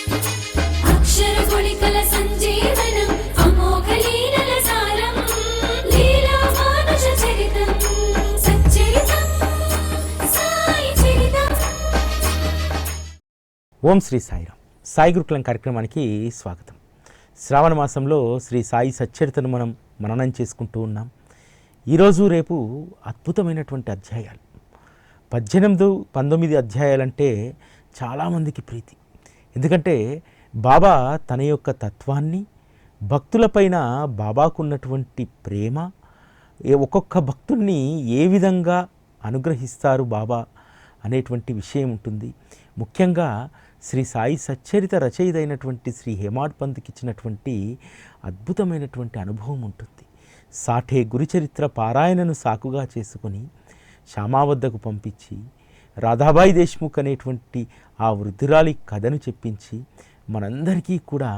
అక్షర గుళికల సంజీవనం అమోఘ లీలల సారం లీలా మానుష చరితం సచ్చరితం సాయి చరితం. ఓం శ్రీ సాయిరామ్. సాయి గురుకులం కార్యక్రమానికి స్వాగతం. శ్రావణ మాసంలో శ్రీ సాయి సచ్చరితను మనం మననం చేసుకుంటూ ఉన్నాం. ఈరోజు రేపు అద్భుతమైనటువంటి అధ్యాయాలు 18, 19 అధ్యాయాలంటే చాలామందికి ప్రీతి. ఎందుకంటే బాబా తన యొక్క తత్వాన్ని, భక్తులపైన బాబాకున్నటువంటి ప్రేమ, ఒక్కొక్క భక్తుల్ని ఏ విధంగా అనుగ్రహిస్తారు బాబా అనేటువంటి విషయం ఉంటుంది. ముఖ్యంగా శ్రీ సాయి సచ్చరిత రచయిత అయినటువంటి శ్రీ హేమాడ్ పంత్కి ఇచ్చినటువంటి అద్భుతమైనటువంటి అనుభవం ఉంటుంది. సాఠే గురుచరిత్ర పారాయణను సాకుగా చేసుకొని శ్యామా వద్దకు పంపించి రాధాబాయి దేశ్ముఖ్ అనేటువంటి ఆ వృద్ధురాలి కథను చెప్పించి మనందరికీ కూడా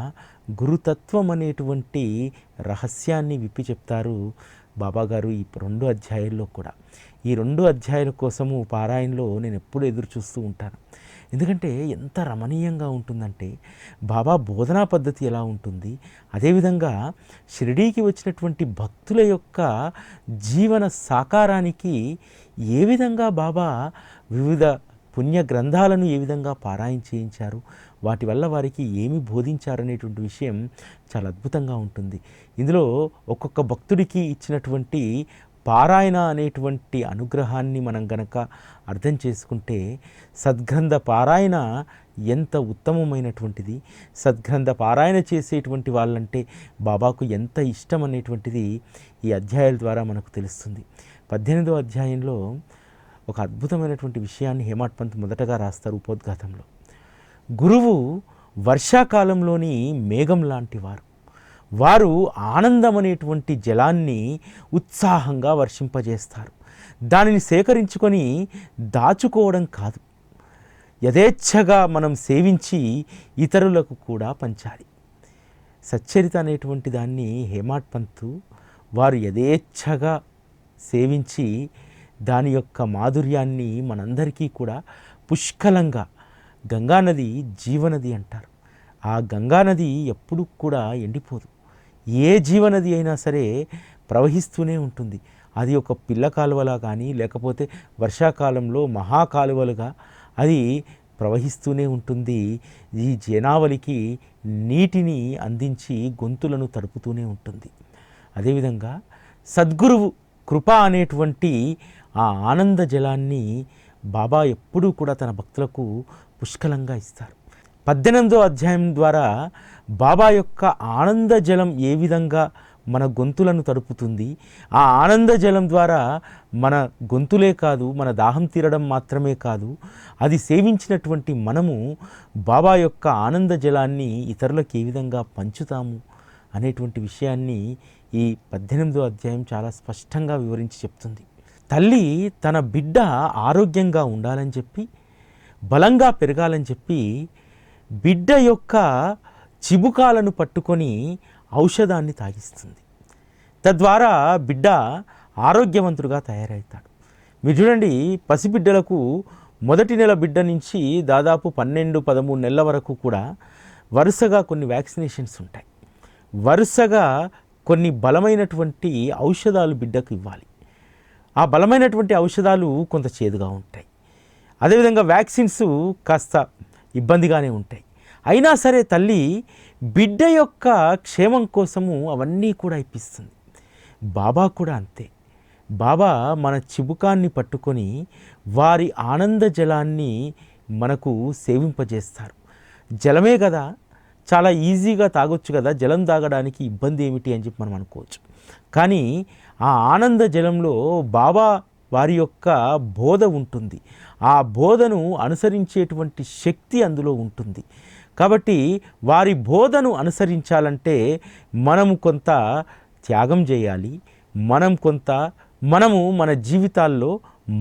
గురుతత్వం అనేటువంటి రహస్యాన్ని విప్పి చెప్తారు బాబాగారు ఈ 2 అధ్యాయాల్లో కూడా. ఈ 2 అధ్యాయాల కోసము పారాయణలో నేను ఎప్పుడు ఎదురు చూస్తూ ఉంటాను. ఎందుకంటే ఎంత రమణీయంగా ఉంటుందంటే బాబా బోధనా పద్ధతి ఎలా ఉంటుంది, అదేవిధంగా షిరిడీకి వచ్చినటువంటి భక్తుల యొక్క జీవన సాకారానికి ఏ విధంగా బాబా వివిధ పుణ్య గ్రంథాలను ఏ విధంగా పారాయణ చేయించారు, వాటి వల్ల వారికి ఏమి బోధించారనేటువంటి విషయం చాలా అద్భుతంగా ఉంటుంది. ఇందులో ఒక్కొక్క భక్తుడికి ఇచ్చినటువంటి పారాయణ అనేటువంటి అనుగ్రహాన్ని మనం గనక అర్థం చేసుకుంటే సద్గ్రంథ పారాయణ ఎంత ఉత్తమమైనటువంటిది, సద్గ్రంథ పారాయణ చేసేటువంటి వాళ్ళంటే బాబాకు ఎంత ఇష్టం అనేటువంటిది ఈ అధ్యాయాల ద్వారా మనకు తెలుస్తుంది. 18వ అధ్యాయంలో ఒక అద్భుతమైనటువంటి విషయాన్ని హేమాడ్ పంత్ మొదటగా రాస్తారు ఉపోద్ఘాతంలో. గురువు వర్షాకాలంలోని మేఘం లాంటి వారు ఆనందం అనేటువంటి జలాన్ని ఉత్సాహంగా వర్షింపజేస్తారు. దానిని సేకరించుకొని దాచుకోవడం కాదు, యథేచ్ఛగా మనం సేవించి ఇతరులకు కూడా పంచాలి. సచ్చరిత అనేటువంటి దాన్ని హేమాడ్ పంత్ వారు యథేచ్ఛగా సేవించి దాని యొక్క మాధుర్యాన్ని మనందరికీ కూడా పుష్కలంగా, గంగానది జీవనది అంటారు. ఆ గంగానది ఎప్పుడు కూడా ఎండిపోదు. ఏ జీవనది అయినా సరే ప్రవహిస్తూనే ఉంటుంది. అది ఒక పిల్ల కాలువలా కానీ లేకపోతే వర్షాకాలంలో మహాకాలువలుగా అది ప్రవహిస్తూనే ఉంటుంది. ఈ జనావళికి నీటిని అందించి గొంతులను తడుపుతూనే ఉంటుంది. అదేవిధంగా సద్గురువు కృప అనేటువంటి ఆ ఆనంద జలాన్ని బాబా ఎప్పుడూ కూడా తన భక్తులకు పుష్కలంగా ఇస్తారు. 18వ అధ్యాయం ద్వారా బాబా యొక్క ఆనంద జలం ఏ విధంగా మన గొంతులను తడుపుతుంది, ఆ ఆనంద జలం ద్వారా మన గొంతులే కాదు, మన దాహం తీరడం మాత్రమే కాదు, అది సేవించినటువంటి మనము బాబా యొక్క ఆనంద జలాన్ని ఇతరులకు ఏ విధంగా పంచుతాము అనేటువంటి విషయాన్ని ఈ 18వ అధ్యాయం చాలా స్పష్టంగా వివరించి చెప్తుంది. తల్లి తన బిడ్డ ఆరోగ్యంగా ఉండాలని చెప్పి, బలంగా పెరగాలని చెప్పి బిడ్డ యొక్క చిబుకాలను పట్టుకొని ఔషధాన్ని తాగిస్తుంది. తద్వారా బిడ్డ ఆరోగ్యవంతుడుగా తయారవుతాడు. మీరు చూడండి, పసిబిడ్డలకు మొదటి నెల బిడ్డ నుంచి దాదాపు 12, 13 నెలల వరకు కూడా వరుసగా కొన్ని వ్యాక్సినేషన్స్ ఉంటాయి. వరుసగా కొన్ని బలమైనటువంటి ఔషధాలు బిడ్డకు ఇవ్వాలి. ఆ బలమైనటువంటి ఔషధాలు కొంత చేదుగా ఉంటాయి. అదేవిధంగా వ్యాక్సిన్స్ కాస్త ఇబ్బందిగానే ఉంటాయి. అయినా సరే తల్లి బిడ్డ యొక్క క్షేమం కోసము అవన్నీ కూడా ఇప్పిస్తుంది. బాబా కూడా అంతే. బాబా మన చిబుకాన్ని పట్టుకొని వారి ఆనంద జలాన్ని మనకు సేవింపజేస్తారు. జలమే కదా, చాలా ఈజీగా తాగొచ్చు కదా, జలం తాగడానికి ఇబ్బంది ఏమిటి అని చెప్పి మనం అనుకోవచ్చు. కానీ ఆ ఆనంద జలంలో బాబా వారి యొక్క బోధ ఉంటుంది. ఆ బోధను అనుసరించేటువంటి శక్తి అందులో ఉంటుంది. కాబట్టి వారి బోధను అనుసరించాలంటే మనము కొంత త్యాగం చేయాలి. మనము మన జీవితాల్లో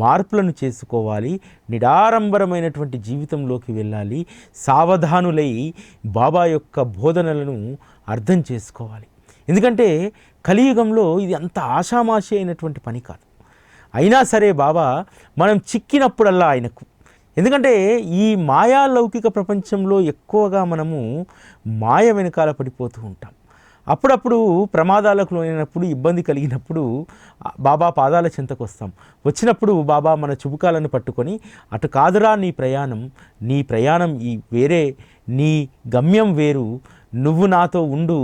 మార్పులను చేసుకోవాలి. నిడారంబరమైనటువంటి జీవితంలోకి వెళ్ళాలి. సావధానులై బాబా యొక్క బోధనలను అర్థం చేసుకోవాలి. ఎందుకంటే కలియుగంలో ఇది అంత ఆషామాషి అయినటువంటి పని కాదు. అయినా సరే బాబా మనం చిక్కినప్పుడల్లా ఆయనకు ఎందుకంటే ఈ మాయాలౌకిక ప్రపంచంలో ఎక్కువగా మనము మాయ వెనకాల పడిపోతూ ఉంటాం. అప్పుడప్పుడు ప్రమాదాలకు లోనైనప్పుడు, ఇబ్బంది కలిగినప్పుడు బాబా పాదాల చెంతకు వస్తాం. వచ్చినప్పుడు బాబా మన చుబుకాలను పట్టుకొని, అటు కాదురా నీ ప్రయాణం ఈ వేరే, నీ గమ్యం వేరు, నువ్వు నాతో ఉండు,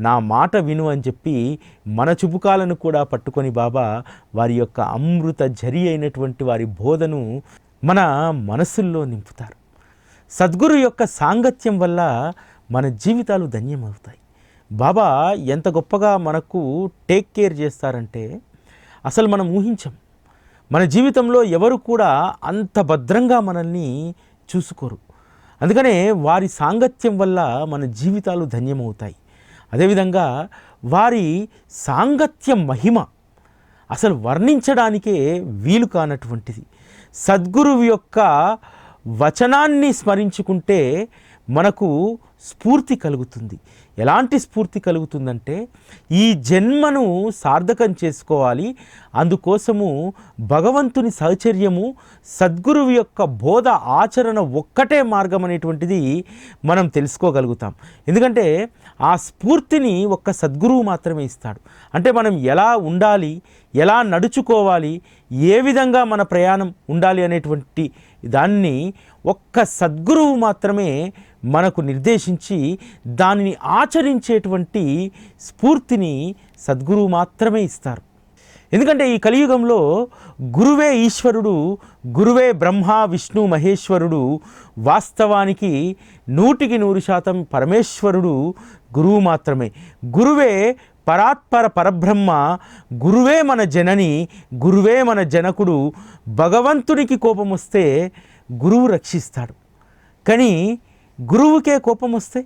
నా మాట విను అని చెప్పి మన చుబుకాలను కూడా పట్టుకొని బాబా వారి యొక్క అమృత ఝరి అయినటువంటి వారి బోధను మన మనసుల్లో నింపుతారు. సద్గురు యొక్క సాంగత్యం వల్ల మన జీవితాలు ధన్యమవుతాయి. బాబా ఎంత గొప్పగా మనకు టేక్ కేర్ చేస్తారంటే అసలు మనం ఊహించం. మన జీవితంలో ఎవరు కూడా అంత భద్రంగా మనల్ని చూసుకోరు. అందుకనే వారి సాంగత్యం వల్ల మన జీవితాలు ధన్యమవుతాయి. అదేవిధంగా వారి సాంగత్యం మహిమ అసలు వర్ణించడానికే వీలు కానటువంటిది. సద్గురువు యొక్క వచనాన్ని స్మరించుకుంటే మనకు స్ఫూర్తి కలుగుతుంది. ఎలాంటి స్ఫూర్తి కలుగుతుందంటే ఈ జన్మను సార్థకం చేసుకోవాలి, అందుకోసము భగవంతుని సహచర్యము, సద్గురువు యొక్క బోధ ఆచరణ ఒక్కటే మార్గం అనేటువంటిది మనం తెలుసుకోగలుగుతాం. ఎందుకంటే ఆ స్ఫూర్తిని ఒక్క సద్గురువు మాత్రమే ఇస్తాడు. అంటే మనం ఎలా ఉండాలి, ఎలా నడుచుకోవాలి, ఏ విధంగా మన ప్రయాణం ఉండాలి అనేటువంటి దాన్ని ఒక్క సద్గురువు మాత్రమే మనకు నిర్దేశించి దానిని ఆచరించేటువంటి స్ఫూర్తిని సద్గురువు మాత్రమే ఇస్తారు. ఎందుకంటే ఈ కలియుగంలో గురువే ఈశ్వరుడు, గురువే బ్రహ్మ విష్ణు మహేశ్వరుడు, వాస్తవానికి 100% పరమేశ్వరుడు గురువు మాత్రమే. గురువే పరాత్పర పరబ్రహ్మ, గురువే మన జనని, గురువే మన జనకుడు. భగవంతునికి కోపం వస్తే గురువు రక్షిస్తాడు, కానీ గురువుకే కోపం వస్తే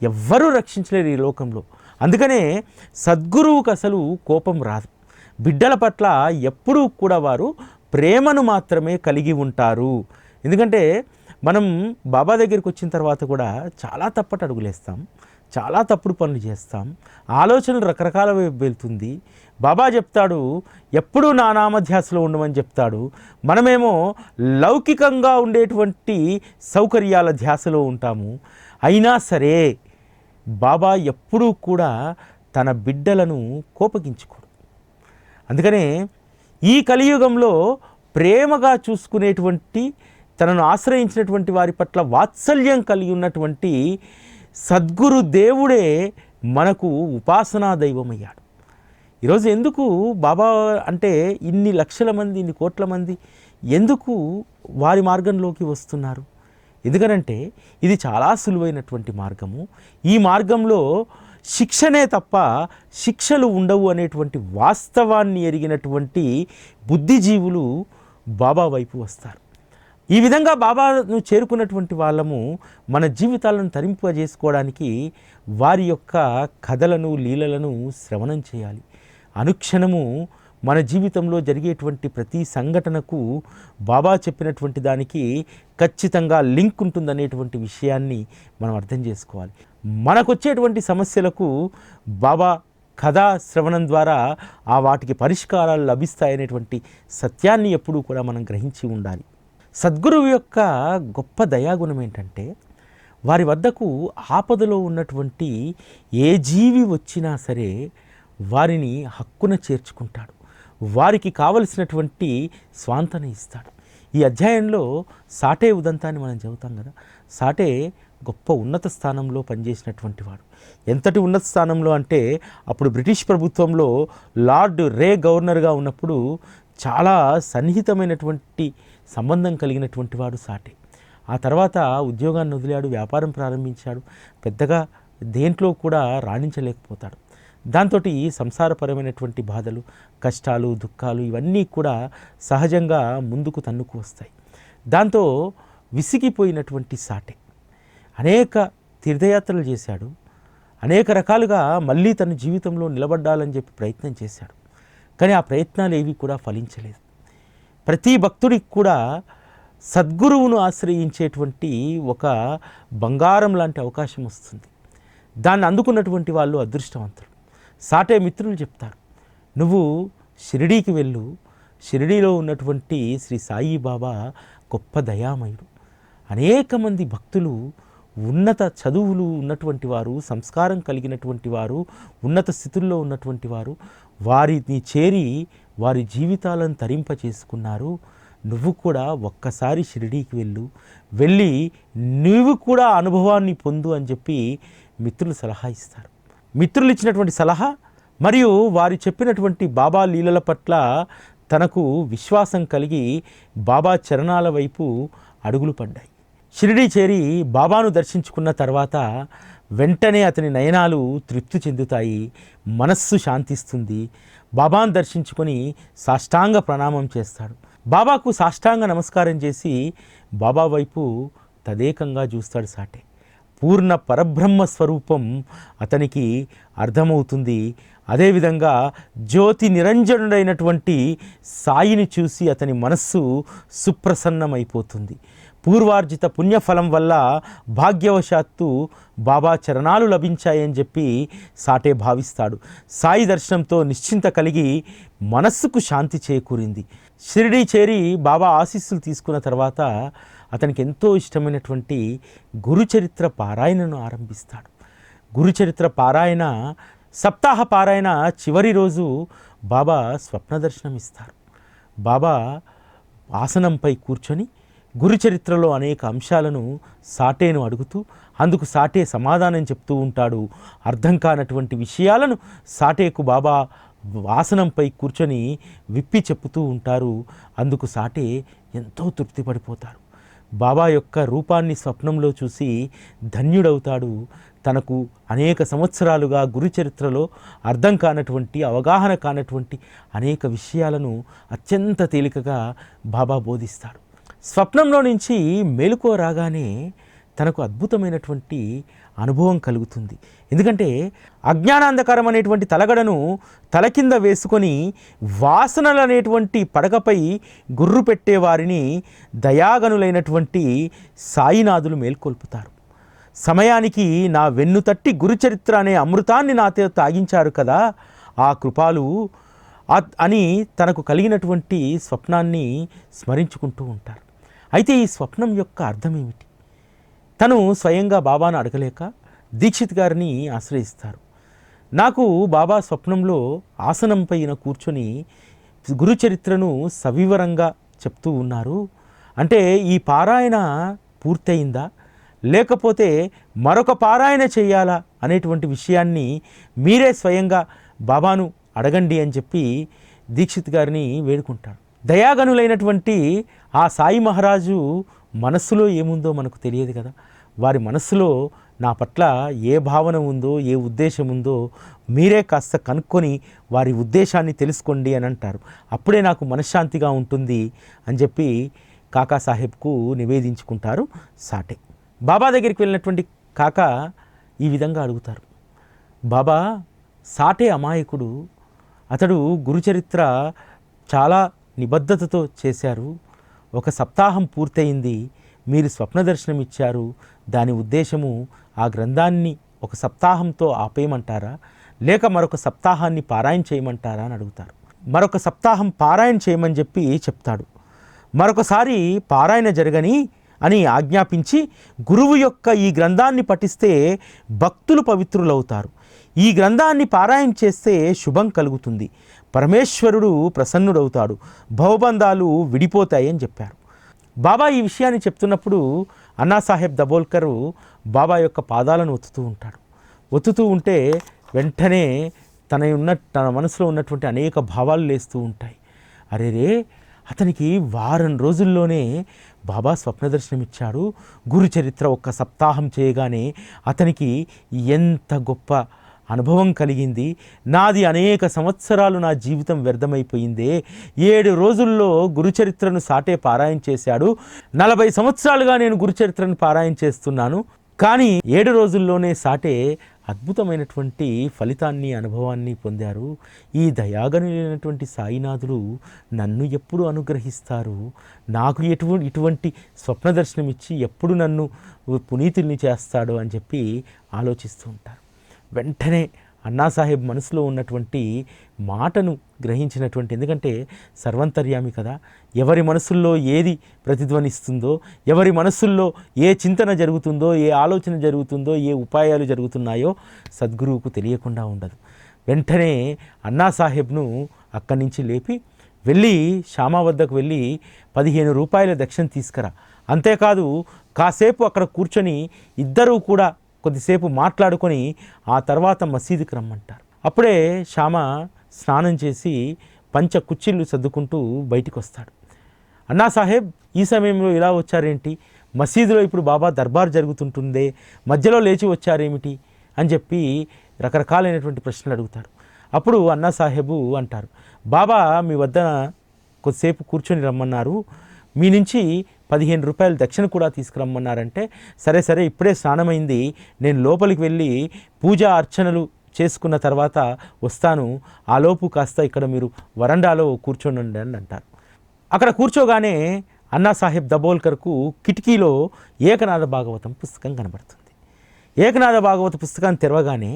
ఎవ్వరూ రక్షించలేరు ఈ లోకంలో. అందుకనే సద్గురువుకు అసలు కోపం రాదు. బిడ్డల పట్ల ఎప్పుడూ కూడా వారు ప్రేమను మాత్రమే కలిగి ఉంటారు. ఎందుకంటే మనం బాబా దగ్గరికి వచ్చిన తర్వాత కూడా చాలా తప్పటి అడుగులేస్తాం, చాలా తప్పుడు పనులు చేస్తాం, ఆలోచనలు రకరకాల వైపు వెళ్తుంది. బాబా చెప్తాడు ఎప్పుడూ నా నామధ్యాసలో ఉండమని చెప్తాడు. మనమేమో లౌకికంగా ఉండేటువంటి సౌకర్యాల ధ్యాసలో ఉంటాము. అయినా సరే బాబా ఎప్పుడూ కూడా తన బిడ్డలను కోపగించుకోడు. అందుకనే ఈ కలియుగంలో ప్రేమగా చూసుకునేటువంటి, తనను ఆశ్రయించినటువంటి వారి పట్ల వాత్సల్యం కలిగి ఉన్నటువంటి సద్గురు దేవుడే మనకు ఉపాసనా దైవమయ్యాడు. ఈరోజు ఎందుకు బాబా అంటే ఇన్ని లక్షల మంది, ఇన్ని కోట్ల మంది ఎందుకు వారి మార్గంలోకి వస్తున్నారు? ఎందుకనంటే ఇది చాలా సులువైనటువంటి మార్గము. ఈ మార్గంలో శిక్షనే తప్ప శిక్షలు ఉండవు అనేటువంటి వాస్తవాన్ని ఎరిగినటువంటి బుద్ధిజీవులు బాబా వైపు వస్తారు. ఈ విధంగా బాబాను చేరుకున్నటువంటి వాళ్ళము మన జీవితాలను తరింపజేసుకోవడానికి వారి యొక్క కథలను, లీలలను శ్రవణం చేయాలి. అనుక్షణము మన జీవితంలో జరిగేటువంటి ప్రతి సంఘటనకు బాబా చెప్పినటువంటి దానికి ఖచ్చితంగా లింక్ ఉంటుందనేటువంటి విషయాన్ని మనం అర్థం చేసుకోవాలి. మనకు వచ్చేటువంటి సమస్యలకు బాబా కథా శ్రవణం ద్వారా ఆ వాటికి పరిష్కారాలు లభిస్తాయనేటువంటి సత్యాన్ని ఎప్పుడూ కూడా మనం గ్రహించి ఉండాలి. సద్గురువు యొక్క గొప్ప దయాగుణం ఏంటంటే వారి వద్దకు ఆపదలో ఉన్నటువంటి ఏ జీవి వచ్చినా సరే వారిని హక్కున చేర్చుకుంటాడు, వారికి కావలసినటువంటి స్వాంతన ఇస్తాడు. ఈ అధ్యాయంలో సాటే ఉదంతాన్ని మనం చదువుతాం కదా. సాటే గొప్ప ఉన్నత స్థానంలో పనిచేసినటువంటి వాడు. ఎంతటి ఉన్నత స్థానంలో అంటే అప్పుడు బ్రిటిష్ ప్రభుత్వంలో లార్డ్ రే గవర్నర్గా ఉన్నప్పుడు చాలా సన్నిహితమైనటువంటి సంబంధం కలిగినటువంటి వాడు సాటే. ఆ తర్వాత ఉద్యోగాన్ని వదిలాడు, వ్యాపారం ప్రారంభించాడు, పెద్దగా దేంట్లో కూడా రాణించలేకపోతాడు. దాంతో సంసారపరమైనటువంటి బాధలు, కష్టాలు, దుఃఖాలు ఇవన్నీ కూడా సహజంగా ముందుకు తన్నుకు వస్తాయి. దాంతో విసిగిపోయినటువంటి సాటే అనేక తీర్థయాత్రలు చేశాడు, అనేక రకాలుగా మళ్ళీ తన జీవితంలో నిలబడ్డాలని చెప్పి ప్రయత్నం చేశాడు. కానీ ఆ ప్రయత్నాలు ఏవి కూడా ఫలించలేదు. ప్రతి భక్తుడికి కూడా సద్గురువును ఆశ్రయించేటువంటి ఒక బంగారం లాంటి అవకాశం వస్తుంది. దాన్ని అందుకున్నటువంటి వాళ్ళు అదృష్టవంతులు. సాటే మిత్రులు చెప్తారు, నువ్వు షిరిడీకి వెళ్ళు, షిరిడీలో ఉన్నటువంటి శ్రీ సాయిబాబా గొప్ప దయామయుడు. అనేక మంది భక్తులు ఉన్నత చదువులు ఉన్నటువంటి వారు, సంస్కారం కలిగినటువంటి వారు, ఉన్నత స్థితుల్లో ఉన్నటువంటి వారు వారిని చేరి వారి జీవితాలను తరింపచేసుకున్నారు. నువ్వు కూడా ఒక్కసారి షిరిడీకి వెళ్ళి నువ్వు కూడా అనుభవాన్ని పొందు అని చెప్పి మిత్రులు సలహా ఇస్తారు. మిత్రులు ఇచ్చినటువంటి సలహా మరియు వారు చెప్పినటువంటి బాబా లీలల పట్ల తనకు విశ్వాసం కలిగి బాబా చరణాల వైపు అడుగులు పడ్డాయి. షిరిడీ చేరి బాబాను దర్శించుకున్న తర్వాత వెంటనే అతని నయనాలు తృప్తి చెందుతాయి, మనస్సు శాంతిస్తుంది. బాబాను దర్శించుకొని సాష్టాంగ ప్రణామం చేస్తాడు. బాబాకు సాష్టాంగ నమస్కారం చేసి బాబా వైపు తదేకంగా చూస్తాడు సాటే. పూర్ణ పరబ్రహ్మ స్వరూపం అతనికి అర్థమవుతుంది. అదేవిధంగా జ్యోతి నిరంజనుడైనటువంటి సాయిని చూసి అతని మనస్సు సుప్రసన్నమైపోతుంది. పూర్వార్జిత పుణ్యఫలం వల్ల భాగ్యవశాత్తు బాబా చరణాలు లభించాయని చెప్పి సాటే భావిస్తాడు. సాయి దర్శనంతో నిశ్చింత కలిగి మనస్సుకు శాంతి చేకూరింది. షిరిడీ చేరి బాబా ఆశీస్సులు తీసుకున్న తర్వాత అతనికి ఎంతో ఇష్టమైనటువంటి గురుచరిత్ర పారాయణను ఆరంభిస్తాడు. గురుచరిత్ర పారాయణ, సప్తాహ పారాయణ చివరి రోజు బాబా స్వప్న దర్శనం ఇస్తారు. బాబా ఆసనంపై కూర్చొని గురుచరిత్రలో అనేక అంశాలను సాటేను అడుగుతూ అందుకు సాటే సమాధానం చెప్తూ ఉంటాడు. అర్థం కానటువంటి విషయాలను సాటేకు బాబా ఆసనంపై కూర్చొని విప్పి చెప్పుతూ ఉంటారు. అందుకు సాటే ఎంతో తృప్తి పడిపోతారు. బాబా యొక్క రూపాన్ని స్వప్నంలో చూసి ధన్యుడవుతాడు. తనకు అనేక సంవత్సరాలుగా గురుచరిత్రలో అర్థం కానటువంటి, అవగాహన కానటువంటి అనేక విషయాలను అత్యంత తేలికగా బాబా బోధిస్తాడు. స్వప్నంలో నుంచి మేలుకో రాగానే తనకు అద్భుతమైనటువంటి అనుభవం కలుగుతుంది. ఎందుకంటే అజ్ఞానాంధకారం అనేటువంటి తలగడను తల కింద వేసుకొని వాసనలు అనేటువంటి పడగపై గుర్రు పెట్టేవారిని దయాగనులైనటువంటి సాయినాథులు మేల్కొల్పుతారు. సమయానికి నా వెన్ను తట్టి గురుచరిత్ర అనే అమృతాన్ని నాతో తాగించారు కదా ఆ కృపాలు అని తనకు కలిగినటువంటి స్వప్నాన్ని స్మరించుకుంటూ ఉంటారు. అయితే ఈ స్వప్నం యొక్క అర్థం ఏమిటి? తను స్వయంగా బాబాను అడగలేక దీక్షిత్ గారిని ఆశ్రయిస్తారు. నాకు బాబా స్వప్నంలో ఆసనంపై కూర్చొని గురుచరిత్రను సవివరంగా చెప్తూ ఉన్నారు. అంటే ఈ పారాయణ పూర్తయిందా లేకపోతే మరొక పారాయణ చేయాలా అనేటువంటి విషయాన్ని మీరే స్వయంగా బాబాను అడగండి అని చెప్పి దీక్షిత్ గారిని వేడుకుంటాడు. దయాగనులైనటువంటి ఆ సాయి మహారాజు మనస్సులో ఏముందో మనకు తెలియదు కదా. వారి మనస్సులో నా పట్ల ఏ భావన ఉందో, ఏ ఉద్దేశం ఉందో మీరే కాస్త కనుక్కొని వారి ఉద్దేశాన్ని తెలుసుకోండి అని అంటారు. అప్పుడే నాకు మనశ్శాంతిగా ఉంటుంది అని చెప్పి కాకాసాహెబ్కు నివేదించుకుంటారు సాటే. బాబా దగ్గరికి వెళ్ళినటువంటి కాకా ఈ విధంగా అడుగుతారు, బాబా సాటే అమాయకుడు, అతడు గురుచరిత్ర చాలా నిబద్ధతతో చేశారు. ఒక సప్తాహం పూర్తయింది, మీరు స్వప్న దర్శనం ఇచ్చారు. దాని ఉద్దేశము ఆ గ్రంథాన్ని ఒక సప్తాహంతో ఆపేయమంటారా లేక మరొక సప్తాహాన్ని పారాయణ చేయమంటారా అని అడుగుతారు. మరొక సప్తాహం పారాయణ చేయమని చెప్పి చెప్తాడు. మరొకసారి పారాయణ జరగని అని ఆజ్ఞాపించి గురువు యొక్క ఈ గ్రంథాన్ని పఠిస్తే భక్తులు పవిత్రులవుతారు, ఈ గ్రంథాన్ని పారాయణ చేస్తే శుభం కలుగుతుంది, పరమేశ్వరుడు ప్రసన్నుడవుతాడు, భవబంధాలు విడిపోతాయని చెప్పారు. బాబా ఈ విషయాన్ని చెప్తున్నప్పుడు అన్నాసాహెబ్ దబోల్కరు బాబా యొక్క పాదాలను ఒత్తుతూ ఉంటాడు. ఒత్తుతూ ఉంటే వెంటనే తన మనసులో ఉన్నటువంటి అనేక భావాలు లేస్తూ ఉంటాయి. అరేరే, అతనికి వారం రోజుల్లోనే బాబా స్వప్న దర్శనం ఇచ్చాడు. గురు చరిత్ర ఒక్క సప్తాహం చేయగానే అతనికి ఎంత గొప్ప అనుభవం కలిగింది. నాది అనేక సంవత్సరాలు నా జీవితం వ్యర్థమైపోయిందే. 7 రోజుల్లో గురుచరిత్రను సాటే పారాయణ చేశాడు. 40 సంవత్సరాలుగా నేను గురుచరిత్రను పారాయణ చేస్తున్నాను. కానీ 7 రోజుల్లోనే సాటే అద్భుతమైనటువంటి ఫలితాన్ని, అనుభవాన్ని పొందారు. ఈ దయాగనులైనటువంటి సాయినాథుడు నన్ను ఎప్పుడు అనుగ్రహిస్తారు, నాకు ఇటువంటి స్వప్న దర్శనం ఇచ్చి ఎప్పుడు నన్ను పునీతుల్ని చేస్తాడు అని చెప్పి ఆలోచిస్తూ ఉంటారు. వెంటనే అన్నాసాహెబ్ మనసులో ఉన్నటువంటి మాటను గ్రహించినటువంటి, ఎందుకంటే సర్వంతర్యామి కదా, ఎవరి మనసుల్లో ఏది ప్రతిధ్వనిస్తుందో, ఎవరి మనసుల్లో ఏ చింతన జరుగుతుందో, ఏ ఆలోచన జరుగుతుందో, ఏ ఉపాయాలు జరుగుతున్నాయో సద్గురువుకు తెలియకుండా ఉండదు. వెంటనే అన్నాసాహెబ్ను అక్కడి నుంచి లేపి వెళ్ళి శ్యామ వద్దకు వెళ్ళి 15 రూపాయల దక్షిణ తీసుకురా, అంతేకాదు కాసేపు అక్కడ కూర్చొని ఇద్దరూ కూడా కొద్దిసేపు మాట్లాడుకొని ఆ తర్వాత మసీదుకి రమ్మంటారు. అప్పుడే శ్యామ స్నానం చేసి పంచ కుచ్చిళ్ళు సర్దుకుంటూ బయటికి వస్తాడు. అన్నాసాహెబ్ ఈ సమయంలో ఇలా వచ్చారేంటి, మసీదులో ఇప్పుడు బాబా దర్బార్ జరుగుతుంటుందే, మధ్యలో లేచి వచ్చారేమిటి అని చెప్పి రకరకాలైనటువంటి ప్రశ్నలు అడుగుతారు. అప్పుడు అన్నాసాహెబు అంటారు, బాబా మీ వద్ద కొద్దిసేపు కూర్చొని రమ్మన్నారు, మీ నుంచి 15 రూపాయలు దక్షిణ కూడా తీసుకురమ్మన్నారంటే, సరే ఇప్పుడే స్నానమైంది, నేను లోపలికి వెళ్ళి పూజా అర్చనలు చేసుకున్న తర్వాత వస్తాను, ఆలోపు కాస్త ఇక్కడ మీరు వరండాలో కూర్చోండి అని అంటారు. అక్కడ కూర్చోగానే అన్నాసాహెబ్ దబోల్కర్కు కిటికీలో ఏకనాథ భాగవతం పుస్తకం కనబడుతుంది. ఏకనాథ భాగవత పుస్తకాన్ని తెరవగానే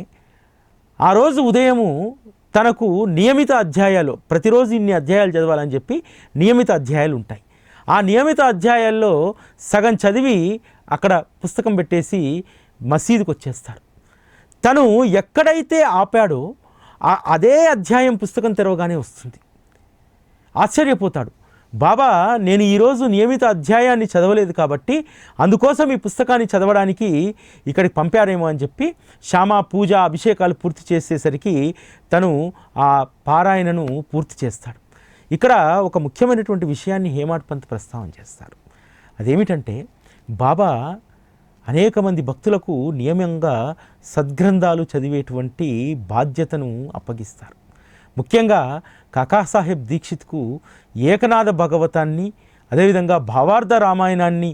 ఆ రోజు ఉదయము తనకు నియమిత అధ్యాయాలు, ప్రతిరోజు ఇన్ని అధ్యాయాలు చదవాలని చెప్పి నియమిత అధ్యాయాలు ఉంటాయి. ఆ నియమిత అధ్యాయాల్లో సగం చదివి అక్కడ పుస్తకం పెట్టేసి మసీదుకు వచ్చేస్తారు. తను ఎక్కడైతే ఆపాడో అదే అధ్యాయం పుస్తకం తెరవగానే వస్తుంది. ఆశ్చర్యపోతాడు, బాబా నేను ఈరోజు నియమిత అధ్యాయాన్ని చదవలేదు కాబట్టి అందుకోసం ఈ పుస్తకాన్ని చదవడానికి ఇక్కడికి పంపారేమో అని చెప్పి శ్యామ పూజ అభిషేకాలు పూర్తి చేసేసరికి తను ఆ పారాయణను పూర్తి చేస్తాడు. ఇక్కడ ఒక ముఖ్యమైనటువంటి విషయాన్ని హేమాడ్ పంత్ ప్రస్తావన చేస్తారు. అదేమిటంటే బాబా అనేక మంది భక్తులకు నియమంగా సద్గ్రంథాలు చదివేటువంటి బాధ్యతను అప్పగిస్తారు. ముఖ్యంగా కాకాసాహెబ్ దీక్షిత్కు ఏకనాథ భగవతాన్ని, అదేవిధంగా భావార్థ రామాయణాన్ని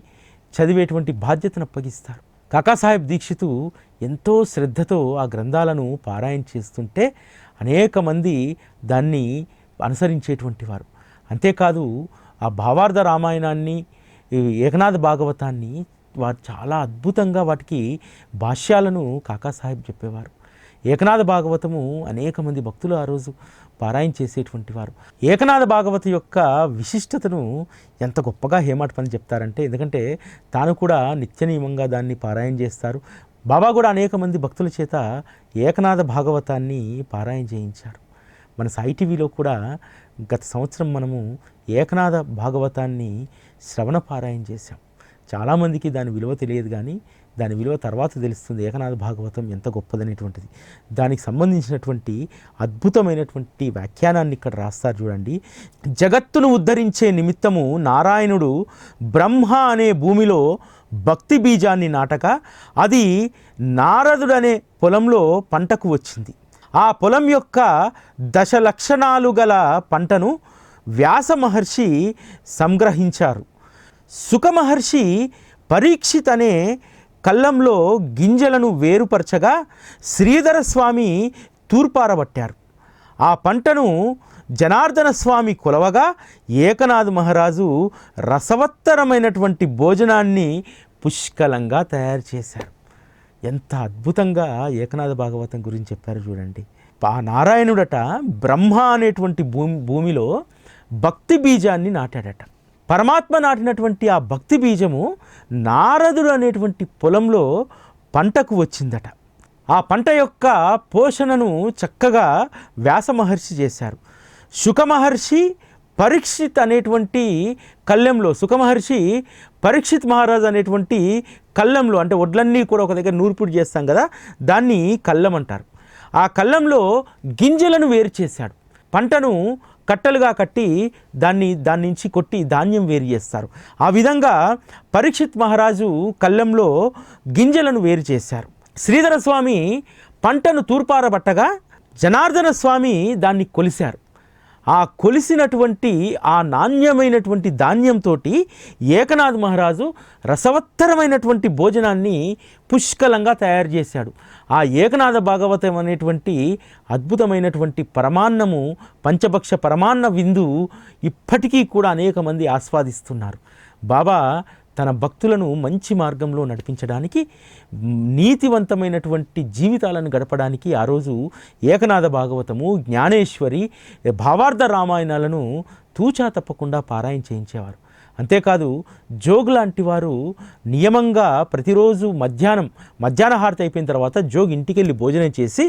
చదివేటువంటి బాధ్యతను అప్పగిస్తారు. కాకాసాహెబ్ దీక్షితు ఎంతో శ్రద్ధతో ఆ గ్రంథాలను పారాయణ చేస్తుంటే అనేక మంది దాన్ని అనుసరించేటువంటి వారు. అంతేకాదు ఆ భావార్థ రామాయణాన్ని, ఏకనాథ భాగవతాన్ని వారు చాలా అద్భుతంగా వాటికి భాష్యాలను కాకాసాహెబ్ చెప్పేవారు. ఏకనాథ భాగవతము అనేక మంది భక్తులు ఆ రోజు పారాయణ చేసేటువంటి వారు. ఏకనాథ భాగవత యొక్క విశిష్టతను ఎంత గొప్పగా హేమాడ్ పంత్ చెప్తారంటే, ఎందుకంటే తాను కూడా నిత్య నియమంగా దాన్ని పారాయణ చేస్తారు. బాబా కూడా అనేక మంది భక్తుల చేత ఏకనాథ భాగవతాన్ని పారాయణ చేయించారు. మన సాయి టీవీలో కూడా గత సంవత్సరం మనము ఏకనాథ భాగవతాన్ని శ్రవణ పారాయణ చేశాం. చాలామందికి దాని విలువ తెలియదు, కానీ దాని విలువ తర్వాత తెలుస్తుంది. ఏకనాథ భాగవతం ఎంత గొప్పదనేటువంటిది. దానికి సంబంధించినటువంటి అద్భుతమైనటువంటి వ్యాఖ్యానాన్ని ఇక్కడ రాస్తారు చూడండి. జగత్తును ఉద్ధరించే నిమిత్తము నారాయణుడు బ్రహ్మ అనే భూమిలో భక్తి బీజాన్ని నాటక అది నారదుడనే పొలంలో పంటకు వచ్చింది. ఆ పొలం యొక్క 10 లక్షణాలు గల పంటను వ్యాస మహర్షి సంగ్రహించారు. సుఖ మహర్షి పరీక్షిత్ అనే కళ్ళంలో గింజలను వేరుపరచగా శ్రీధర స్వామి తూర్పారబట్టారు. ఆ పంటను జనార్దన స్వామి కొలవగా ఏకనాథ్ మహారాజు రసవత్తరమైనటువంటి భోజనాన్ని పుష్కలంగా తయారు చేశారు. ఎంత అద్భుతంగా ఏకనాథ భాగవతం గురించి చెప్పారు చూడండి. ఆ నారాయణుడట బ్రహ్మ అనేటువంటి భూమిలో భక్తి బీజాన్ని నాటాడట. పరమాత్మ నాటినటువంటి ఆ భక్తి బీజము నారదుడు అనేటువంటి పొలంలో పంటకు వచ్చిందట. ఆ పంట యొక్క పోషణను చక్కగా వ్యాస మహర్షి చేశారు. శుక మహర్షి పరీక్షిత్ అనేటువంటి కళ్ళెంలో, సుఖ మహర్షి పరీక్షిత్ మహారాజు అనేటువంటి కళ్ళంలో, అంటే వడ్లన్నీ కూడా ఒక దగ్గర నూర్పిడి చేస్తాం కదా, దాన్ని కళ్ళం అంటారు. ఆ కళ్ళంలో గింజలను వేరు చేశాడు. పంటను కట్టలుగా కట్టి దాని నుంచి కొట్టి ధాన్యం వేరు చేస్తారు. ఆ విధంగా పరీక్షిత్ మహారాజు కళ్ళంలో గింజలను వేరు చేశారు. శ్రీధర స్వామి పంటను తూర్పారబట్టగా జనార్దన స్వామి దాన్ని కొలిశారు. ఆ కొలిసినటువంటి ఆ నాణ్యమైనటువంటి ధాన్యంతో ఏకనాథ్ మహారాజు రసవత్తరమైనటువంటి భోజనాన్ని పుష్కలంగా తయారు చేశాడు. ఆ ఏకనాథ భాగవతం అనేటువంటి అద్భుతమైనటువంటి పరమాన్నము, పంచభక్ష పరమాన్న విందు ఇప్పటికీ కూడా అనేక మంది ఆస్వాదిస్తున్నారు. బాబా తన భక్తులను మంచి మార్గంలో నడిపించడానికి, నీతివంతమైనటువంటి జీవితాలను గడపడానికి ఆ రోజు ఏకనాథ భాగవతము, జ్ఞానేశ్వరి, భావార్థ రామాయణాలను తూచా తప్పకుండా పారాయణ చేయించేవారు. అంతేకాదు జోగ్ లాంటి వారు నియమంగా ప్రతిరోజు మధ్యాహ్న హారతి అయిపోయిన తర్వాత జోగ్ ఇంటికి వెళ్ళి భోజనం చేసి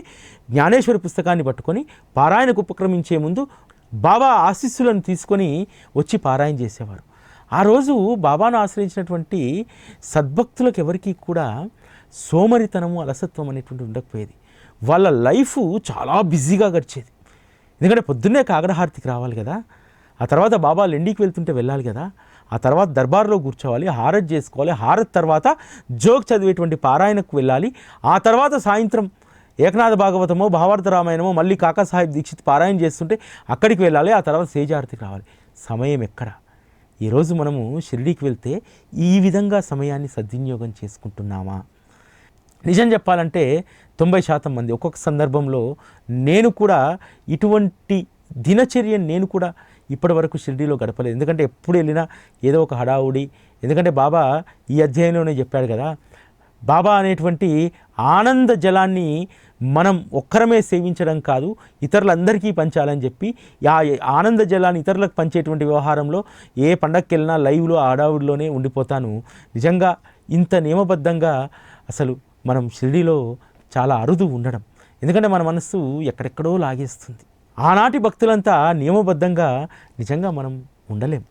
జ్ఞానేశ్వరి పుస్తకాన్ని పట్టుకొని పారాయణకు ఉపక్రమించే ముందు బాబా ఆశీస్సులను తీసుకొని వచ్చి పారాయణ చేసేవారు. ఆ రోజు బాబాను ఆశ్రయించినటువంటి సద్భక్తులకు ఎవరికీ కూడా సోమరితనము, అలసత్వం అనేటువంటి ఉండకపోయేది. వాళ్ళ లైఫ్ చాలా బిజీగా గడిచేది. ఎందుకంటే పొద్దున్నే కాగడహారతికి రావాలి కదా, ఆ తర్వాత బాబా లెండికి వెళ్తుంటే వెళ్ళాలి కదా, ఆ తర్వాత దర్బార్లో కూర్చోవాలి, హారతి చేసుకోవాలి, హారతి తర్వాత జోగ్ చదివేటువంటి పారాయణకు వెళ్ళాలి, ఆ తర్వాత సాయంత్రం ఏకనాథ భాగవతమో భావార్థ రామాయణమో మళ్ళీ కాకాసాహెబ్ దీక్షిత్ పారాయణ చేస్తుంటే అక్కడికి వెళ్ళాలి, ఆ తర్వాత సేజారతికి రావాలి. సమయం ఎక్కడ? ఈరోజు మనము షిరిడీకి వెళ్తే ఈ విధంగా సమయాన్ని సద్వినియోగం చేసుకుంటున్నామా? నిజం చెప్పాలంటే 90% మంది, ఒక్కొక్క సందర్భంలో నేను కూడా ఇటువంటి దినచర్యను నేను కూడా ఇప్పటి వరకు షిరిడీలో గడపలేదు. ఎందుకంటే ఎప్పుడు వెళ్ళినా ఏదో ఒక హడావుడి. ఎందుకంటే బాబా ఈ అధ్యాయంలోనే చెప్పాడు కదా, బాబా అనేటువంటి ఆనంద జలాన్ని మనం ఒక్కరమే సేవించడం కాదు, ఇతరులందరికీ పంచాలని చెప్పి ఆ ఆనంద జలాన్ని ఇతరులకు పంచేటువంటి వ్యవహారంలో ఏ పండగకి వెళ్ళినా లైవ్లో హడావుడిలోనే ఉండిపోతాను. నిజంగా ఇంత నియమబద్ధంగా అసలు మనం షిరిడీలో చాలా అరుదు ఉండడం. ఎందుకంటే మన మనస్సు ఎక్కడెక్కడో లాగేస్తుంది. ఆనాటి భక్తులంతా నియమబద్ధంగా నిజంగా మనం ఉండలేం.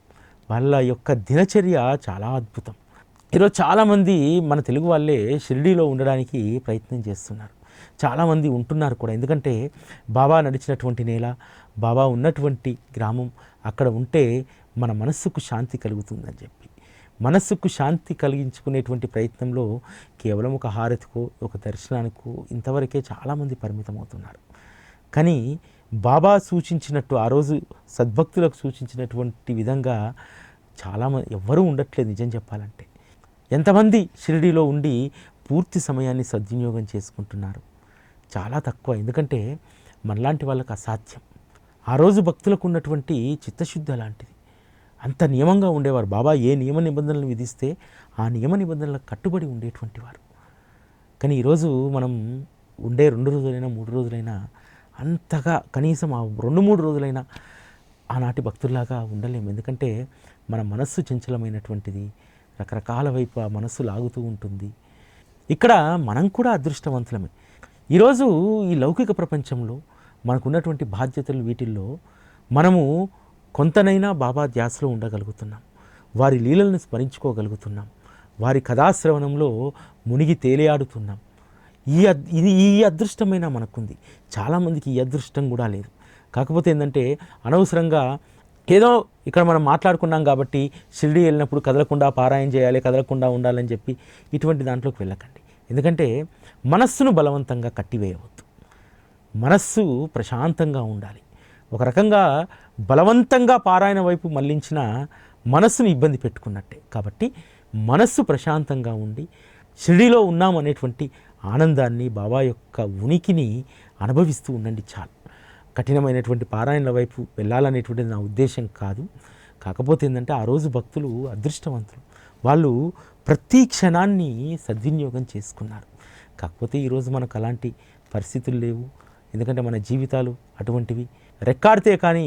వాళ్ళ యొక్క దినచర్య చాలా అద్భుతం. ఈరోజు చాలామంది మన తెలుగు వాళ్ళే షిరిడీలో ఉండడానికి ప్రయత్నం చేస్తున్నారు. చాలామంది ఉంటున్నారు కూడా. ఎందుకంటే బాబా నడిచినటువంటి నేల, బాబా ఉన్నటువంటి గ్రామం, అక్కడ ఉంటే మన మనస్సుకు శాంతి కలుగుతుందని చెప్పి మనస్సుకు శాంతి కలిగించుకునేటువంటి ప్రయత్నంలో కేవలం ఒక హారతికో ఒక దర్శనానికో ఇంతవరకే చాలామంది పరిమితం అవుతున్నారు. కానీ బాబా సూచించినట్టు ఆ రోజు సద్భక్తులకు సూచించినటువంటి విధంగా చాలామంది ఎవ్వరూ ఉండట్లేదు. నిజం చెప్పాలంటే ఎంతమంది షిరిడీలో ఉండి పూర్తి సమయాన్ని సద్వినియోగం చేసుకుంటున్నారు? చాలా తక్కువ. ఎందుకంటే మనలాంటి వాళ్ళకి అసాధ్యం. ఆ రోజు భక్తులకు ఉన్నటువంటి చిత్తశుద్ధి అలాంటిది. అంత నియమంగా ఉండేవారు. బాబా ఏ నియమ నిబంధనలు విధిస్తే ఆ నియమ నిబంధనలకు కట్టుబడి ఉండేటువంటి వారు. కానీ ఈరోజు మనం ఉండే 2 రోజులైనా 3 రోజులైనా అంతగా కనీసం ఆ 2-3 రోజులైనా ఆనాటి భక్తుల్లాగా ఉండలేము. ఎందుకంటే మన మనస్సు చంచలమైనటువంటిది, రకరకాల వైపు ఆ మనస్సు లాగుతూ ఉంటుంది. ఇక్కడ మనం కూడా అదృష్టవంతులమే. ఈరోజు ఈ లౌకిక ప్రపంచంలో మనకున్నటువంటి బాధ్యతలు వీటిల్లో మనము కొంతనైనా బాబా ధ్యాసలో ఉండగలుగుతున్నాం, వారి లీలలను స్మరించుకోగలుగుతున్నాం, వారి కథాశ్రవణంలో మునిగి తేలియాడుతున్నాం. ఈ అదృష్టమైనా మనకుంది. చాలామందికి ఈ అదృష్టం కూడా లేదు. కాకపోతే ఏంటంటే అనవసరంగా ఏదో ఇక్కడ మనం మాట్లాడుకున్నాం కాబట్టి షిరిడీ వెళ్ళినప్పుడు కదలకుండా పారాయణ చేయాలి, కదలకుండా ఉండాలని చెప్పి ఇటువంటి దాంట్లోకి వెళ్ళకండి. ఎందుకంటే మనస్సును బలవంతంగా కట్టివేయవద్దు. మనస్సు ప్రశాంతంగా ఉండాలి. ఒక రకంగా బలవంతంగా పారాయణ వైపు మళ్లించిన మనస్సును ఇబ్బంది పెట్టుకున్నట్టే. కాబట్టి మనస్సు ప్రశాంతంగా ఉండి షిరిడీలో ఉన్నామనేటువంటి ఆనందాన్ని, బాబా యొక్క ఉనికిని అనుభవిస్తూ ఉండండి చాలు. కఠినమైనటువంటి పారాయణల వైపు వెళ్ళాలనేటువంటిది నా ఉద్దేశం కాదు. కాకపోతే ఏంటంటే ఆ రోజు భక్తులు అదృష్టవంతులు. వాళ్ళు ప్రతి క్షణాన్ని సద్వినియోగం చేసుకున్నారు. కాకపోతే ఈరోజు మనకు అలాంటి పరిస్థితులు లేవు. ఎందుకంటే మన జీవితాలు అటువంటివి. రెక్కాడితే కానీ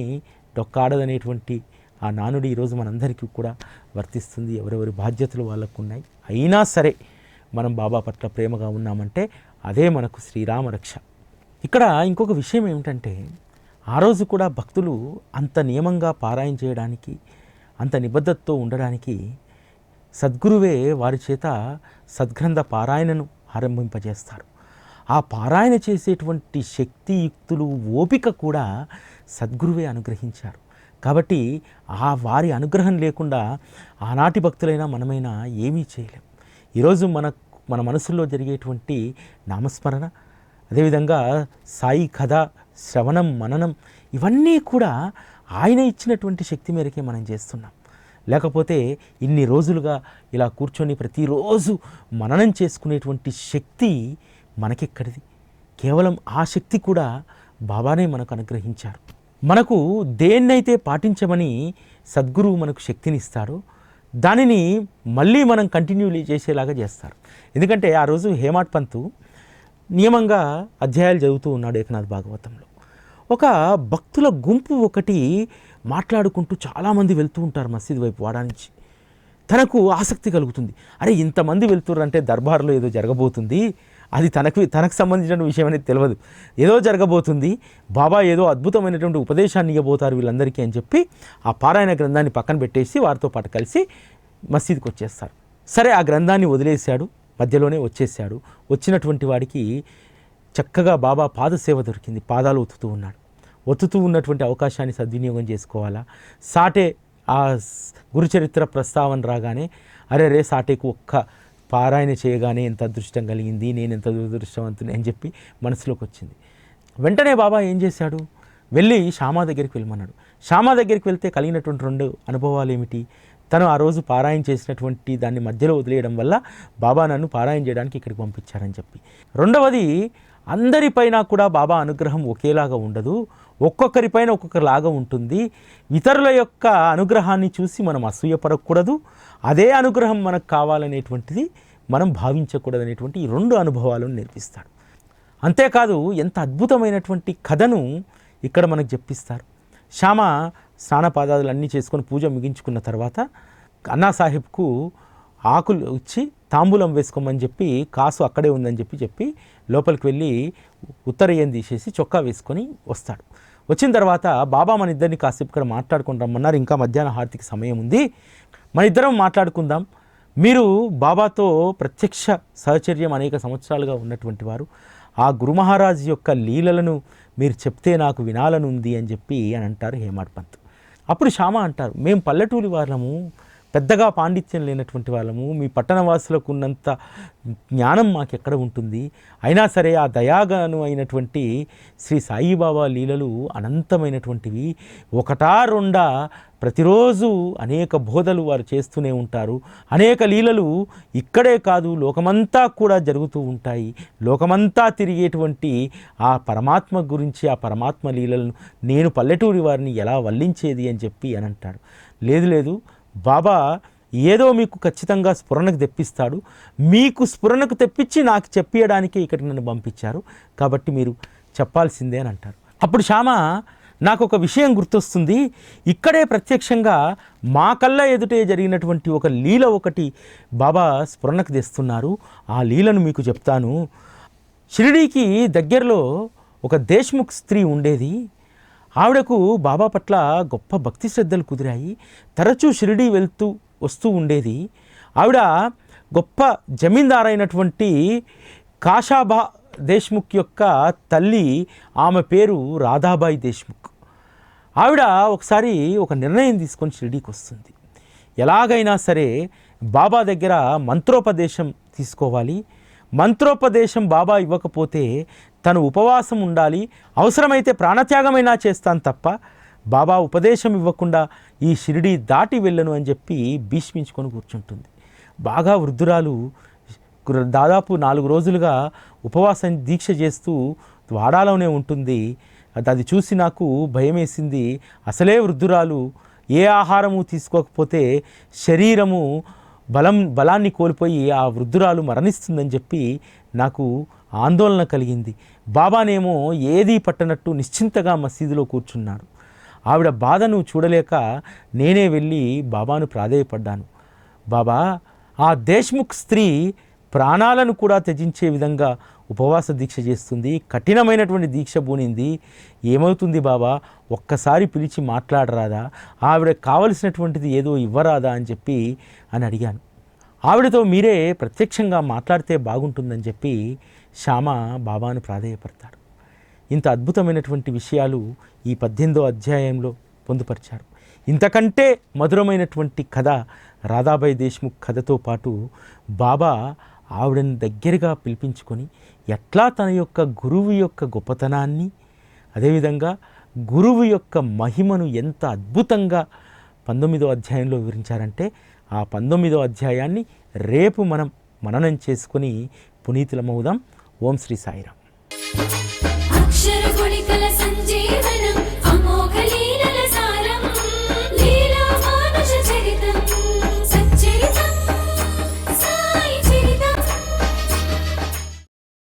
డొక్కాడదనేటువంటి ఆ నానుడి ఈరోజు మనందరికీ కూడా వర్తిస్తుంది. ఎవరెవరి బాధ్యతలు వాళ్ళకు ఉన్నాయి. అయినా సరే మనం బాబా పట్ల ప్రేమగా ఉన్నామంటే అదే మనకు శ్రీరామ రక్ష. ఇక్కడ ఇంకొక విషయం ఏమిటంటే ఆ రోజు కూడా భక్తులు అంత నియమంగా పారాయణ చేయడానికి, అంత నిబద్ధతతో ఉండడానికి సద్గురువే వారి చేత సద్గ్రంథ పారాయణను ఆరంభింపజేస్తారు. ఆ పారాయణ చేసేటువంటి శక్తియుక్తులు, ఓపిక కూడా సద్గురువే అనుగ్రహించారు. కాబట్టి ఆ వారి అనుగ్రహం లేకుండా ఆనాటి భక్తులైనా మనమైనా ఏమీ చేయలేం. ఈరోజు మన మనసుల్లో జరిగేటువంటి నామస్మరణ, అదేవిధంగా సాయి కథ శ్రవణం, మననం, ఇవన్నీ కూడా ఆయన ఇచ్చినటువంటి శక్తి మేరకే మనం చేస్తున్నాం. లేకపోతే ఇన్ని రోజులుగా ఇలా కూర్చొని ప్రతిరోజు మననం చేసుకునేటువంటి శక్తి మనకెక్కడిది? కేవలం ఆ శక్తి కూడా బాబానే మనకు అనుగ్రహించారు. మనకు దేన్నైతే పాటించమని సద్గురువు మనకు శక్తినిస్తాడో దానిని మళ్ళీ మనం కంటిన్యూ చేసేలాగా చేస్తారు. ఎందుకంటే ఆ రోజు హేమాడ్ పంతు నియమంగా అధ్యాయాలు చదువుతూ ఉన్నాడు ఏకనాథ్ భాగవతంలో. ఒక భక్తుల గుంపు ఒకటి మాట్లాడుకుంటూ చాలామంది వెళ్తూ ఉంటారు మసీదు వైపు వాడా నుంచి. తనకు ఆసక్తి కలుగుతుంది. అరే ఇంతమంది వెళ్తుర్రంటే దర్బార్లో ఏదో జరగబోతుంది, అది తనకు సంబంధించిన విషయం అనేది తెలియదు, ఏదో జరగబోతుంది, బాబా ఏదో అద్భుతమైనటువంటి ఉపదేశాన్ని ఇవ్వబోతారు వీళ్ళందరికీ అని చెప్పి ఆ పారాయణ గ్రంథాన్ని పక్కన పెట్టేసి వారితో పాటు కలిసి మసీదుకి వచ్చేస్తారు. సరే ఆ గ్రంథాన్ని వదిలేశాడు, మధ్యలోనే వచ్చేసాడు. వచ్చినటువంటి వాడికి చక్కగా బాబా పాదసేవ దొరికింది. పాదాలు ఒత్తుతూ ఉన్నాడు. ఒత్తుతూ ఉన్నటువంటి అవకాశాన్ని సద్వినియోగం చేసుకోవాలా. సాటే ఆ గురుచరిత్ర ప్రస్తావన రాగానే అరే సాటేకు ఒక్క పారాయణ చేయగానే ఎంత అదృష్టం కలిగింది, నేను ఎంత దురదృష్టవంతుని అని చెప్పి మనసులోకి వచ్చింది. వెంటనే బాబా ఏం చేశాడు, వెళ్ళి శ్యామా దగ్గరికి వెళ్ళమన్నాడు. శ్యామా దగ్గరికి వెళ్తే కలిగినటువంటి 2 అనుభవాలు ఏమిటి? తను ఆ రోజు పారాయణ చేసినటువంటి దాన్ని మధ్యలో వదిలేయడం వల్ల బాబా నన్ను పారాయణ చేయడానికి ఇక్కడికి పంపించారని చెప్పి. రెండవది, అందరిపైన కూడా బాబా అనుగ్రహం ఒకేలాగా ఉండదు, ఒక్కొక్కరిపైన ఒక్కొక్కలాగా ఉంటుంది. ఇతరుల యొక్క అనుగ్రహాన్ని చూసి మనం అసూయపడకూడదు, అదే అనుగ్రహం మనకు కావాలనేటువంటిది మనం భావించకూడదనేటువంటి ఈ 2 అనుభవాలను నేర్పిస్తాడు. అంతేకాదు ఎంత అద్భుతమైనటువంటి కథను ఇక్కడ మనకు చెప్పిస్తారు. శ్యామ స్నానపాదాదులు అన్నీ చేసుకొని పూజ ముగించుకున్న తర్వాత అన్నాసాహెబ్కు ఆకులు ఇచ్చి తాంబూలం వేసుకోమని చెప్పి, కాసు అక్కడే ఉందని చెప్పి లోపలికి వెళ్ళి ఉత్తరయ్యం తీసేసి చొక్కా వేసుకొని వస్తాడు. వచ్చిన తర్వాత బాబా మన ఇద్దరిని కాసేపు ఇక్కడ మాట్లాడుకుని రమ్మన్నారు, ఇంకా మధ్యాహ్న హారతికి సమయం ఉంది, మన ఇద్దరం మాట్లాడుకుందాం. మీరు బాబాతో ప్రత్యక్ష సహచర్యం అనేక సంవత్సరాలుగా ఉన్నటువంటి వారు, ఆ గురు మహారాజ్ యొక్క లీలలను మీరు చెప్తే నాకు వినాలనుంది అని చెప్పి అని అంటారు హేమాడ్ పంత్. అప్పుడు శ్యామ అంటారు, మేము పల్లెటూరి వాళ్ళము, పెద్దగా పాండిత్యం లేనటువంటి వాళ్ళము, మీ పట్టణవాసులకు ఉన్నంత జ్ఞానం మాకెక్కడ ఉంటుంది, అయినా సరే ఆ దయాగాను అయినటువంటి శ్రీ సాయిబాబా లీలలు అనంతమైనటువంటివి, ఒకటా రెండా ప్రతిరోజు అనేక బోధలు వారు చేస్తూనే ఉంటారు, అనేక లీలలు ఇక్కడే కాదు లోకమంతా కూడా జరుగుతూ ఉంటాయి, లోకమంతా తిరిగేటువంటి ఆ పరమాత్మ గురించి, ఆ పరమాత్మ లీలలను నేను పల్లెటూరి వారిని ఎలా వల్లించేది అని చెప్పి అని అంటాడు. లేదు బాబా ఏదో మీకు ఖచ్చితంగా స్ఫురణకు తెప్పిస్తాడు, మీకు స్ఫురణకు తెప్పించి నాకు చెప్పియడానికే ఇక్కడికి నన్ను పంపించారు, కాబట్టి మీరు చెప్పాల్సిందే అని అంటారు. అప్పుడు శ్యామ నాకు ఒక విషయం గుర్తొస్తుంది, ఇక్కడే ప్రత్యక్షంగా మా కళ్ళ ఎదుటే జరిగినటువంటి ఒక లీల ఒకటి బాబా స్ఫురణకు తెస్తున్నారు, ఆ లీలను మీకు చెప్తాను. షిరిడీకి దగ్గరలో ఒక దేశ్ముఖ్ స్త్రీ ఉండేది. ఆవిడకు బాబా పట్ల గొప్ప భక్తి శ్రద్ధలు కుదిరాయి. తరచూ షిరిడీ వెళ్తూ వస్తూ ఉండేది. ఆవిడ గొప్ప జమీందారైనటువంటి కాషాబా దేశ్ముఖ్ యొక్క తల్లి, ఆమె పేరు రాధాబాయి దేశ్ముఖ్. ఆవిడ ఒకసారి ఒక నిర్ణయం తీసుకొని షిరిడీకి వస్తుంది. ఎలాగైనా సరే బాబా దగ్గర మంత్రోపదేశం తీసుకోవాలి, మంత్రోపదేశం బాబా ఇవ్వకపోతే తను ఉపవాసం ఉండాలి, అవసరమైతే ప్రాణత్యాగమైనా చేస్తాను తప్ప బాబా ఉపదేశం ఇవ్వకుండా ఈ షిరిడీ దాటి వెళ్ళను అని చెప్పి భీష్మించుకొని కూర్చుంటుంది. బాగా వృద్ధురాలు, దాదాపు 4 రోజులుగా ఉపవాసం దీక్ష చేస్తూ వాడాలోనే ఉంటుంది. అది చూసి నాకు భయం వేసింది. అసలే వృద్ధురాలు, ఏ ఆహారము తీసుకోకపోతే శరీరము బలాన్ని కోల్పోయి ఆ వృద్ధురాలు మరణిస్తుందని చెప్పి నాకు ఆందోళన కలిగింది. బాబానేమో ఏదీ పట్టనట్టు నిశ్చింతగా మసీదులో కూర్చున్నాడు. ఆవిడ బాధను చూడలేక నేనే వెళ్ళి బాబాను ప్రాధేయపడ్డాను. బాబా, ఆ దేశ్ముఖ్ స్త్రీ ప్రాణాలను కూడా త్యజించే విధంగా ఉపవాస దీక్ష చేస్తుంది, కఠినమైనటువంటి దీక్ష పూనింది, ఏమవుతుంది బాబా, ఒక్కసారి పిలిచి మాట్లాడరాదా, ఆవిడకు కావలసినటువంటిది ఏదో ఇవ్వరాదా అని చెప్పి అని అడిగాను. ఆవిడతో మీరే ప్రత్యక్షంగా మాట్లాడితే బాగుంటుందని చెప్పి శ్యామ బాబాను ప్రాధేయపడతాడు. ఇంత అద్భుతమైనటువంటి విషయాలు ఈ 18వ అధ్యాయంలో పొందుపరిచారు. ఇంతకంటే మధురమైనటువంటి కథ రాధాబాయి దేశ్ముఖ్ కథతో పాటు బాబా ఆవిడని దగ్గరగా పిలిపించుకొని ఎట్లా తన యొక్క గురువు యొక్క గొప్పతనాన్ని, అదేవిధంగా గురువు యొక్క మహిమను ఎంత అద్భుతంగా 19వ అధ్యాయంలో వివరించారంటే, ఆ 19వ అధ్యాయాన్ని రేపు మనం మననం చేసుకొని పునీతులమవుదాం. ఓం శ్రీ సాయిరామ్.